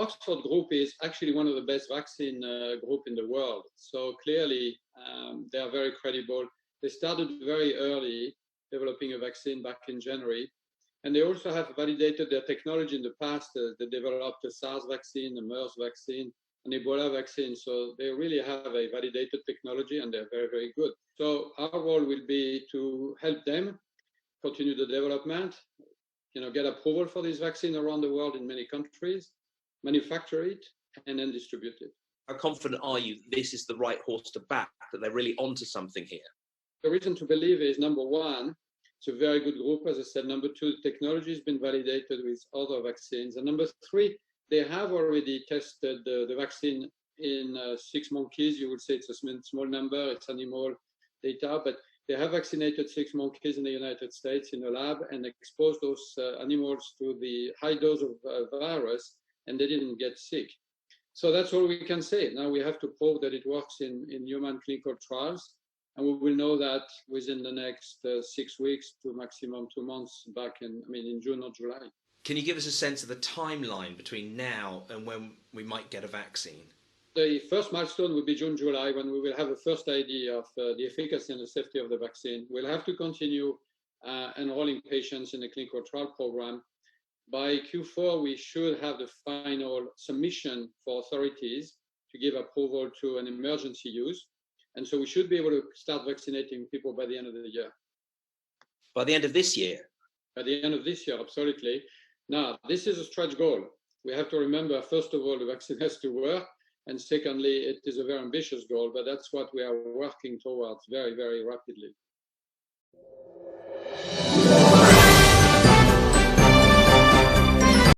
Oxford group is actually one of the best vaccine group in the world. So clearly, they are very credible. They started very early developing a vaccine back in January. And they also have validated their technology in the past. They developed a SARS vaccine, a MERS vaccine, an Ebola vaccine. So they really have a validated technology and they're very, very good. So our role will be to help them continue the development, get approval for this vaccine around the world in many countries, manufacture it, and then distribute it. How confident are you that this is the right horse to back, that they're really onto something here? The reason to believe is, number one, it's a very good group, as I said. Number two, the technology has been validated with other vaccines. And number three, they have already tested the vaccine in 6 monkeys. You would say it's a small number, it's animal data, but they have vaccinated 6 monkeys in the United States in a lab and exposed those animals to the high dose of virus, and they didn't get sick. So that's all we can say. Now we have to prove that it works in human clinical trials, and we will know that within the next 6 weeks to maximum 2 months in June or July. Can you give us a sense of the timeline between now and when we might get a vaccine? The first milestone will be June, July, when we will have a first idea of the efficacy and the safety of the vaccine. We'll have to continue enrolling patients in the clinical trial program. By Q4, we should have the final submission for authorities to give approval to an emergency use. And so we should be able to start vaccinating people by the end of the year. By the end of this year? By the end of this year, absolutely. Now, this is a stretch goal. We have to remember, first of all, the vaccine has to work. And secondly, it is a very ambitious goal, but that's what we are working towards very, very rapidly.